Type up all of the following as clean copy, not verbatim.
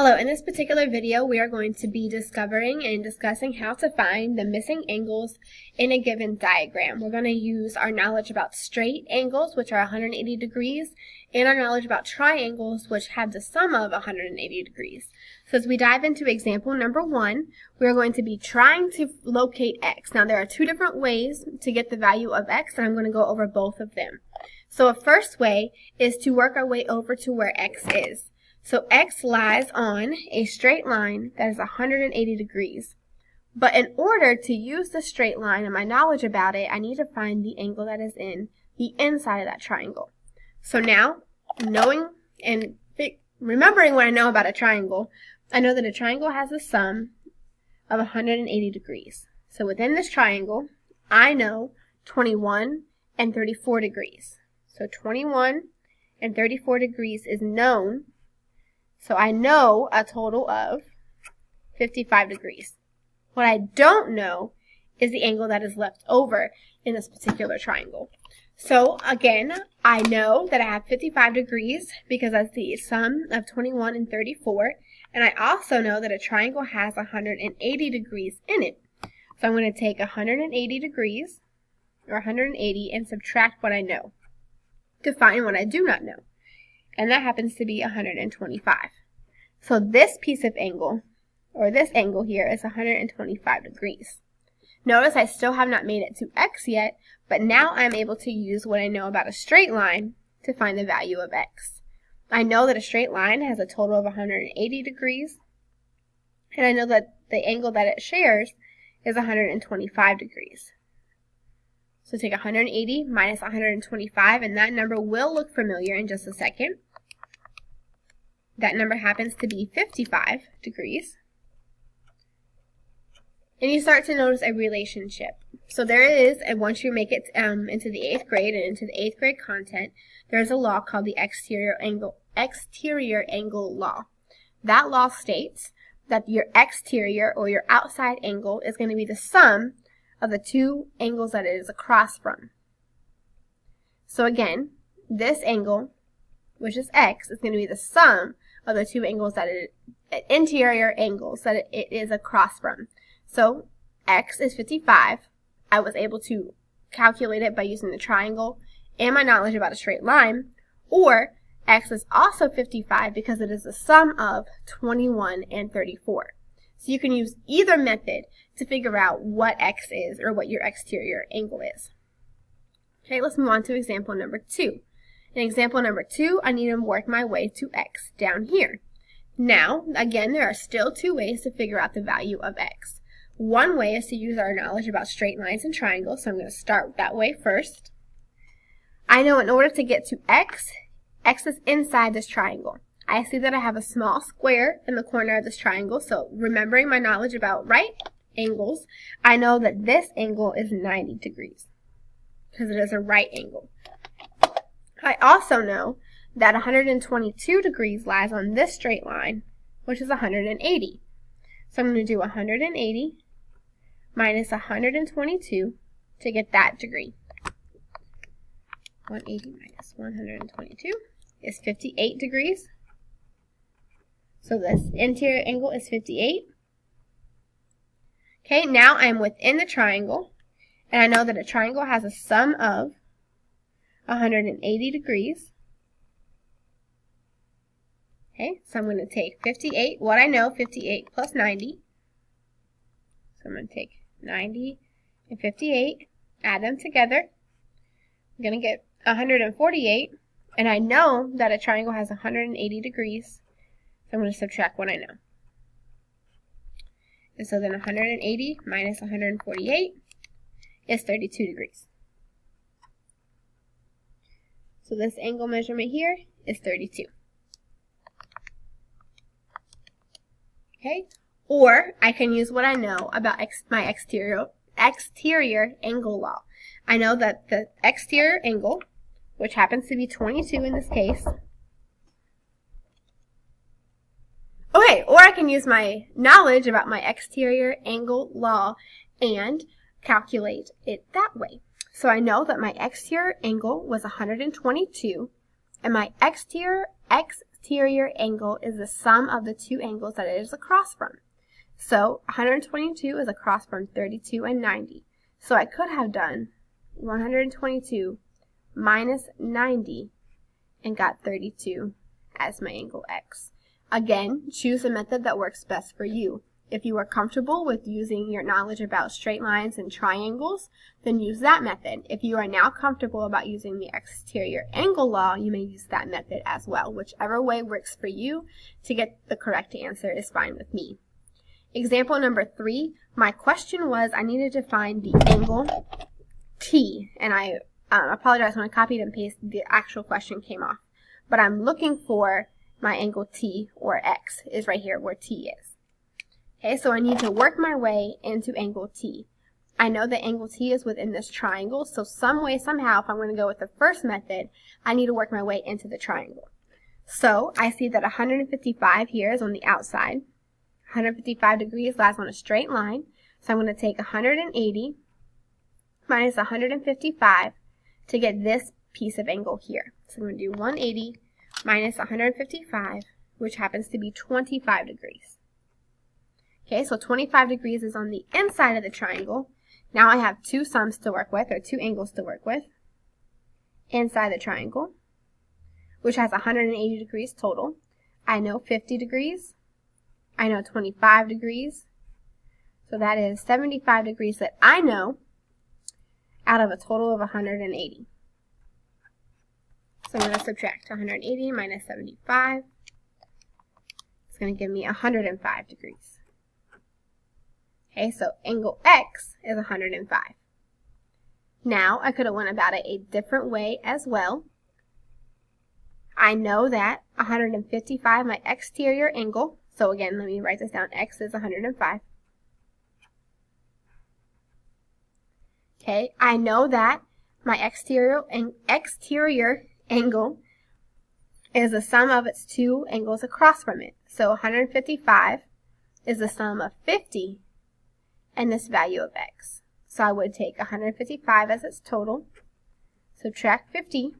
Hello, in this particular video we are going to be discovering and discussing how to find the missing angles in a given diagram. We're going to use our knowledge about straight angles, which are 180 degrees, and our knowledge about triangles, which have the sum of 180 degrees. So as we dive into example number 1, we're going to be trying to locate x. Now there are two different ways to get the value of x, and I'm going to go over both of them. So a first way is to work our way over to where x is. So x lies on a straight line that is 180 degrees. But in order to use the straight line and my knowledge about it, I need to find the angle that is in the inside of that triangle. So now, knowing and remembering what I know about a triangle, I know that a triangle has a sum of 180 degrees. So within this triangle, I know 21 and 34 degrees. So 21 and 34 degrees is known. So I know a total of 55 degrees. What I don't know is the angle that is left over in this particular triangle. So again, I know that I have 55 degrees because that's the sum of 21 and 34. And I also know that a triangle has 180 degrees in it. So I'm going to take 180 degrees, or 180, and subtract what I know to find what I do not know. And that happens to be 125. So this piece of angle, or this angle here, is 125 degrees. Notice I still have not made it to x yet, but now I'm able to use what I know about a straight line to find the value of x. I know that a straight line has a total of 180 degrees, and I know that the angle that it shares is 125 degrees. So take 180 minus 125, and that number will look familiar in just a second. That number happens to be 55 degrees. And you start to notice a relationship. So there is, and once you make it into the 8th grade and into the 8th grade content, there's a law called the exterior angle law. That law states that your exterior, or your outside angle, is going to be the sum of the two angles that it is across from. So again, this angle, which is x, is going to be the sum of the two angles interior angles that it is across from. So x is 55. I was able to calculate it by using the triangle and my knowledge about a straight line, or x is also 55 because it is the sum of 21 and 34. So you can use either method to figure out what x is, or what your exterior angle is. Okay, let's move on to example number 2. In example number 2, I need to work my way to x down here. Now, again, there are still two ways to figure out the value of x. One way is to use our knowledge about straight lines and triangles, so I'm going to start that way first. I know in order to get to x, x is inside this triangle. I see that I have a small square in the corner of this triangle, so remembering my knowledge about right angles, I know that this angle is 90 degrees because it is a right angle. I also know that 122 degrees lies on this straight line, which is 180. So I'm going to do 180 minus 122 to get that degree. 180 minus 122 is 58 degrees. So this interior angle is 58. Okay, now I'm within the triangle, and I know that a triangle has a sum of 180 degrees. Okay, so I'm going to take 58, what I know, 58 plus 90. So I'm going to take 90 and 58, add them together. I'm going to get 148, and I know that a triangle has 180 degrees, so I'm going to subtract what I know. And so then 180 minus 148 is 32 degrees. So this angle measurement here is 32. Okay? Or I can use what I know about my exterior angle law. I know that the exterior angle, which happens to be 22 in this case. Okay, or I can use my knowledge about my exterior angle law and calculate it that way. So I know that my exterior angle was 122, and my exterior exterior angle is the sum of the two angles that it is across from. So 122 is across from 32 and 90. So I could have done 122 minus 90 and got 32 as my angle x. Again, choose a method that works best for you. If you are comfortable with using your knowledge about straight lines and triangles, then use that method. If you are now comfortable about using the exterior angle law, you may use that method as well. Whichever way works for you to get the correct answer is fine with me. Example number 3, my question was I needed to find the angle T, and I apologize when I copied and pasted, the actual question came off. But I'm looking for my angle T, or X, is right here where T is. Okay, so I need to work my way into angle T. I know that angle T is within this triangle, so some way, somehow, if I'm going to go with the first method, I need to work my way into the triangle. So I see that 155 here is on the outside. 155 degrees lies on a straight line, so I'm going to take 180 minus 155 to get this piece of angle here. So I'm going to do 180 minus 155, which happens to be 25 degrees. Okay, so 25 degrees is on the inside of the triangle. Now I have two sums to work with, or two angles to work with, inside the triangle, which has 180 degrees total. I know 50 degrees. I know 25 degrees. So that is 75 degrees that I know out of a total of 180. So I'm going to subtract 180 minus 75. It's going to give me 105 degrees. Okay, so angle X is 105. Now, I could have went about it a different way as well. I know that 155, my exterior angle, so again, let me write this down, X is 105. Okay, I know that my exterior angle is the sum of its two angles across from it. So 155 is the sum of 50 and this value of x. So I would take 155 as its total, subtract 50,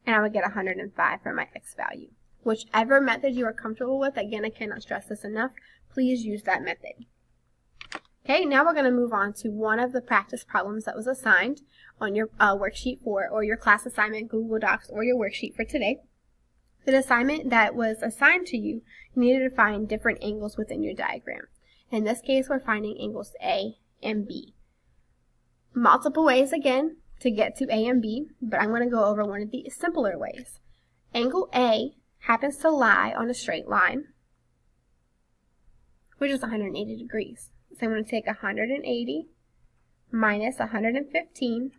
and I would get 105 for my x value. Whichever method you are comfortable with, again, I cannot stress this enough, please use that method. Okay, now we're going to move on to one of the practice problems that was assigned on your worksheet or your class assignment, Google Docs, or your worksheet for today. The assignment that was assigned to you, you needed to find different angles within your diagram. In this case, we're finding angles A and B. Multiple ways, again, to get to A and B, but I'm going to go over one of the simpler ways. Angle A happens to lie on a straight line, which is 180 degrees. So I'm going to take 180 minus 115,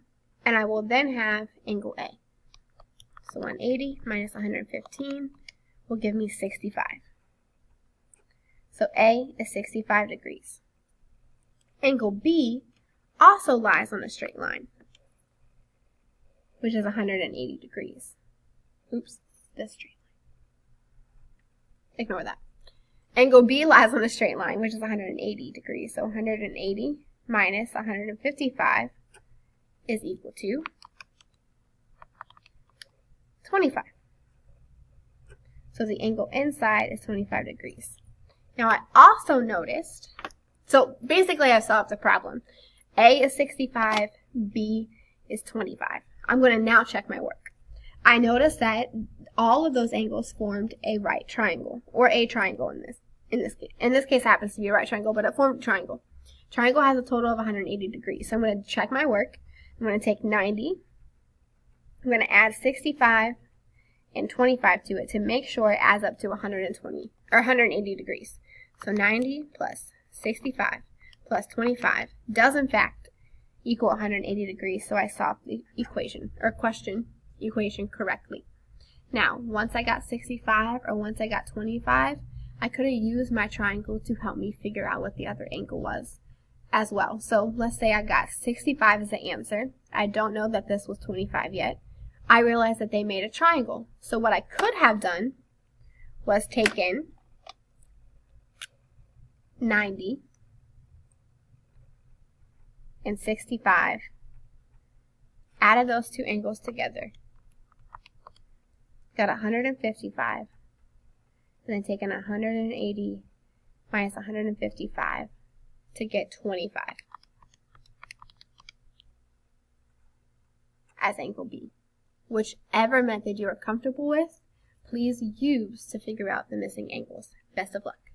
and I will then have angle A. So 180 minus 115 will give me 65. So A is 65 degrees. Angle B also lies on a straight line, which is 180 degrees. Oops, this straight line. Ignore that. Angle B lies on a straight line, which is 180 degrees. So 180 minus 155 is equal to 25. So the angle inside is 25 degrees. Now I also noticed, so basically I solved the problem. A is 65, B is 25. I'm going to now check my work. I noticed that all of those angles formed a right triangle, or a triangle in this case. In this case, it happens to be a right triangle, but it formed a triangle. Triangle has a total of 180 degrees. So I'm going to check my work. I'm going to take 90. I'm going to add 65 and 25 to it to make sure it adds up to 120 or 180 degrees. So 90 plus 65 plus 25 does in fact equal 180 degrees. So I solved the equation correctly. Now, once I got 65 or once I got 25, I could have used my triangle to help me figure out what the other angle was as well. So let's say I got 65 as the answer. I don't know that this was 25 yet. I realized that they made a triangle. So what I could have done was taken 90 and 65, added those two angles together, got 155, and then taking 180 minus 155 to get 25 as angle B. Whichever method you are comfortable with, please use to figure out the missing angles. Best of luck.